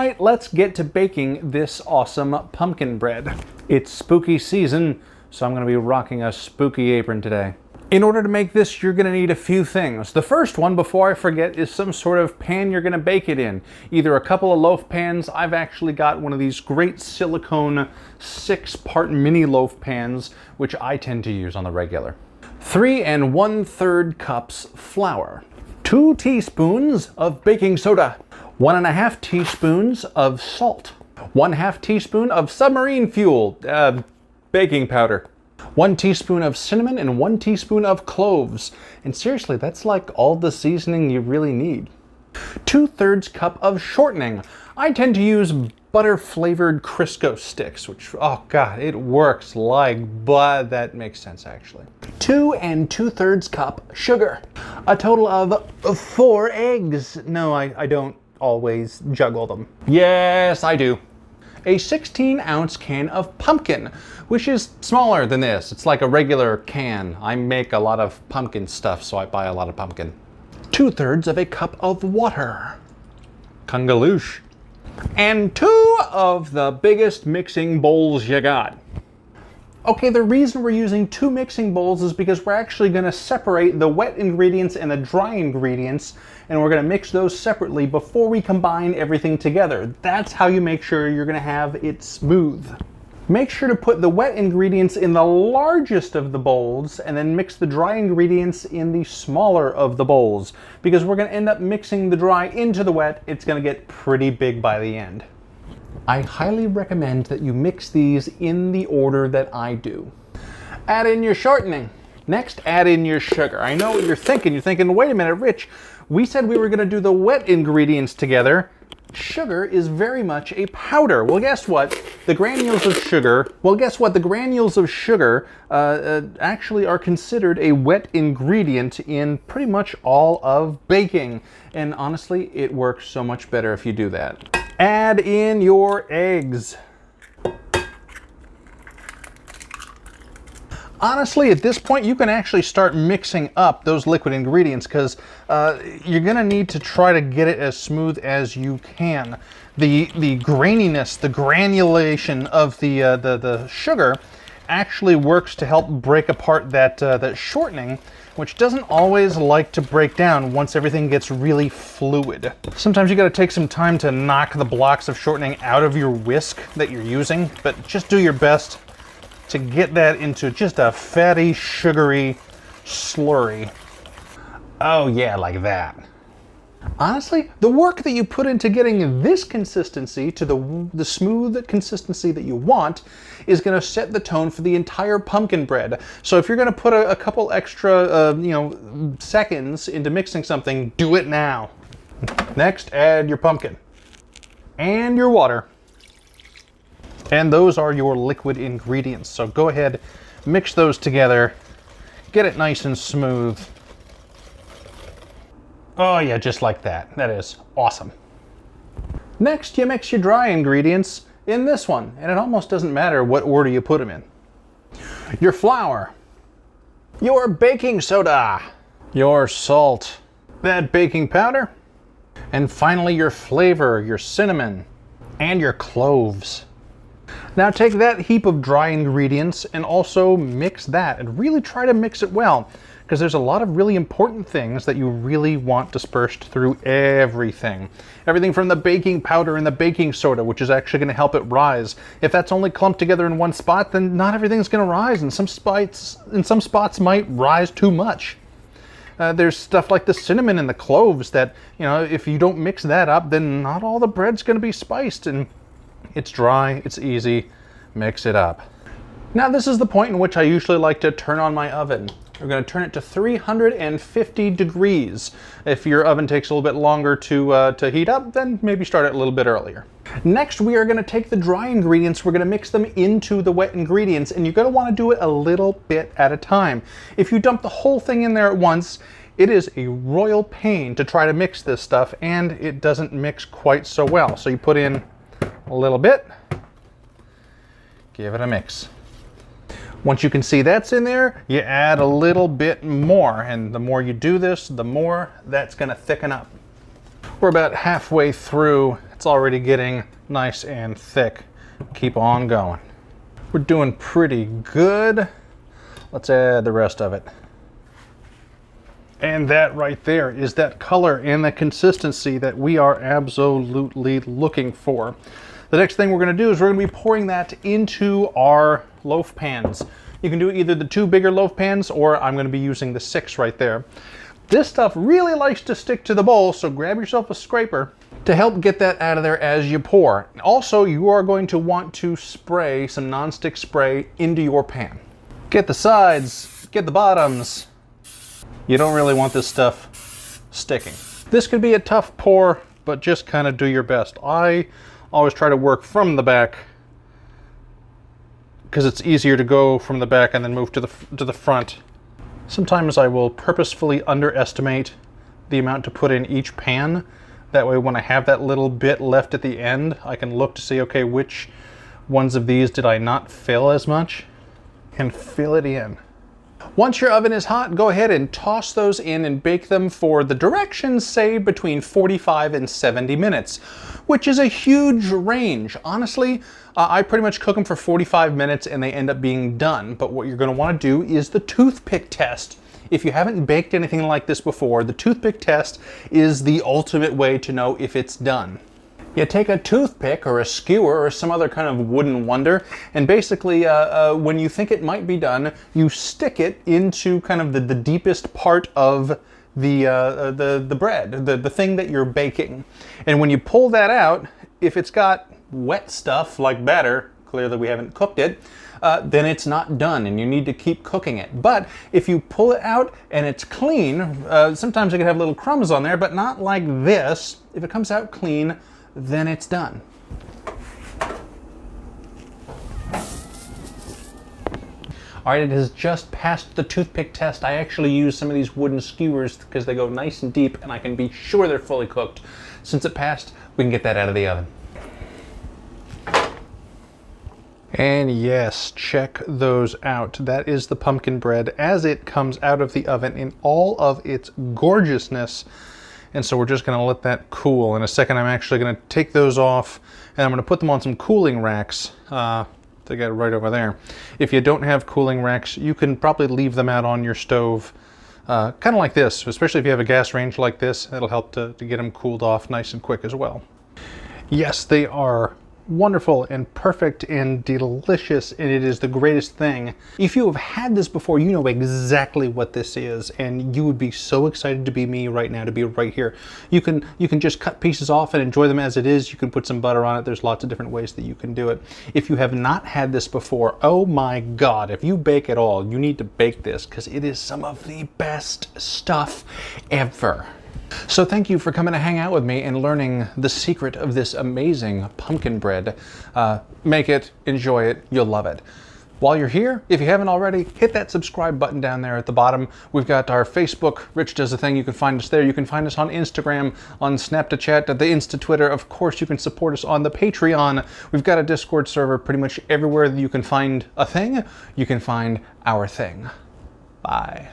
right, let's get to baking this awesome pumpkin bread. It's spooky season, so I'm going to be rocking a spooky apron today. In order to make this, you're going to need a few things. The first one, before I forget, is some sort of pan you're going to bake it in. Either a couple of loaf pans. I've actually got one of these great silicone 6-part mini loaf pans, which I tend to use on the regular. 3 1/3 cups flour. 2 teaspoons of baking soda. 1½ teaspoons of salt. 1/2 teaspoon of submarine fuel, baking powder. 1 teaspoon of cinnamon and 1 teaspoon of cloves. And seriously, that's like all the seasoning you really need. 2/3 cup of shortening. I tend to use butter flavored Crisco sticks, which, oh God, it works like, but that makes sense actually. 2 2/3 cup sugar. A total of 4 eggs. No, I don't always juggle them. Yes, I do. A 16-ounce can of pumpkin, which is smaller than this. It's like a regular can. I make a lot of pumpkin stuff, so I buy a lot of pumpkin. 2/3 of a cup of water. Kungaloosh. And 2 of the biggest mixing bowls you got. Okay, the reason we're using 2 mixing bowls is because we're actually going to separate the wet ingredients and the dry ingredients, and we're going to mix those separately before we combine everything together. That's how you make sure you're going to have it smooth. Make sure to put the wet ingredients in the largest of the bowls and then mix the dry ingredients in the smaller of the bowls, because we're going to end up mixing the dry into the wet. It's going to get pretty big by the end. I highly recommend that you mix these in the order that I do. Add in your shortening. Next, add in your sugar. I know what you're thinking. You're thinking, wait a minute, Rich, we said we were going to do the wet ingredients together. Sugar is very much a powder. Well, guess what? The granules of sugar, actually are considered a wet ingredient in pretty much all of baking. And honestly, it works so much better if you do that. Add in your eggs. Honestly, at this point, you can actually start mixing up those liquid ingredients, because you're going to need to try to get it as smooth as you can. The graininess, the granulation of the sugar actually works to help break apart that shortening, which doesn't always like to break down once everything gets really fluid. Sometimes you got to take some time to knock the blocks of shortening out of your whisk that you're using, but just do your best to get that into just a fatty, sugary slurry. Oh yeah, like that. Honestly, the work that you put into getting this consistency to the smooth consistency that you want is going to set the tone for the entire pumpkin bread. So if you're going to put a couple extra seconds into mixing something, do it now. Next, add your pumpkin and your water. And those are your liquid ingredients. So go ahead, mix those together, get it nice and smooth. Oh yeah, just like that. That is awesome. Next, you mix your dry ingredients in this one, and it almost doesn't matter what order you put them in. Your flour, your baking soda, your salt, that baking powder, and finally your flavor, your cinnamon, and your cloves. Now take that heap of dry ingredients and also mix that, and really try to mix it well, because there's a lot of really important things that you really want dispersed through everything. Everything from the baking powder and the baking soda, which is actually going to help it rise. If that's only clumped together in one spot, then not everything's going to rise, and some spots might rise too much. There's stuff like the cinnamon and the cloves that, if you don't mix that up, then not all the bread's going to be spiced, and it's dry, it's easy, mix it up. Now this is the point in which I usually like to turn on my oven. We're going to turn it to 350 degrees. If your oven takes a little bit longer to heat up, then maybe start it a little bit earlier. Next, we are going to take the dry ingredients, we're going to mix them into the wet ingredients, and you're going to want to do it a little bit at a time. If you dump the whole thing in there at once, it is a royal pain to try to mix this stuff, and it doesn't mix quite so well. So you put in a little bit, give it a mix. Once you can see that's in there, you add a little bit more, and the more you do this, the more that's going to thicken up. We're about halfway through It's already getting nice and thick. Keep on going. We're doing pretty good. Let's add the rest of it. And that right there is that color and the consistency that we are absolutely looking for. The next thing we're going to do is we're going to be pouring that into our loaf pans. You can do either the 2 bigger loaf pans, or I'm going to be using the 6 right there. This stuff really likes to stick to the bowl, so grab yourself a scraper to help get that out of there as you pour. Also, you are going to want to spray some nonstick spray into your pan. Get the sides, get the bottoms. You don't really want this stuff sticking. This could be a tough pour, but just kind of do your best. I always try to work from the back because it's easier to go from the back and then move to the front. Sometimes I will purposefully underestimate the amount to put in each pan. That way when I have that little bit left at the end, I can look to see, okay, which ones of these did I not fill as much, and fill it in. Once your oven is hot, go ahead and toss those in and bake them for the directions say between 45 and 70 minutes, which is a huge range. Honestly, I pretty much cook them for 45 minutes and they end up being done. But what you're going to want to do is the toothpick test. If you haven't baked anything like this before, the toothpick test is the ultimate way to know if it's done. You take a toothpick or a skewer or some other kind of wooden wonder, and basically when you think it might be done, you stick it into kind of the deepest part of the bread, the thing that you're baking. And when you pull that out, if it's got wet stuff like batter, clearly we haven't cooked it, then it's not done and you need to keep cooking it. But if you pull it out and it's clean, sometimes it can have little crumbs on there, but not like this. If it comes out clean, then it's done. All right, it has just passed the toothpick test. I actually use some of these wooden skewers because they go nice and deep and I can be sure they're fully cooked. Since it passed, we can get that out of the oven. And yes, check those out. That is the pumpkin bread as it comes out of the oven in all of its gorgeousness. And so we're just going to let that cool. In a second, I'm actually going to take those off and I'm going to put them on some cooling racks. They got right over there. If you don't have cooling racks, you can probably leave them out on your stove, kind of like this, especially if you have a gas range like this. That'll help to get them cooled off nice and quick as well. Yes, they are wonderful and perfect and delicious, and it is the greatest thing. If you have had this before, you know exactly what this is, and you would be so excited to be me right now, to be right here. You can just cut pieces off and enjoy them as it is. You can put some butter on it. There's lots of different ways that you can do it. If you have not had this before, oh my God, if you bake at all, you need to bake this because it is some of the best stuff ever. So thank you for coming to hang out with me and learning the secret of this amazing pumpkin bread. Make it, enjoy it, you'll love it. While you're here, if you haven't already, hit that subscribe button down there at the bottom. We've got our Facebook, Rich Does a Thing. You can find us there. You can find us on Instagram, on Snapchat, the Insta Twitter. Of course, you can support us on the Patreon. We've got a Discord server. Pretty much everywhere that you can find a thing, you can find our thing. Bye.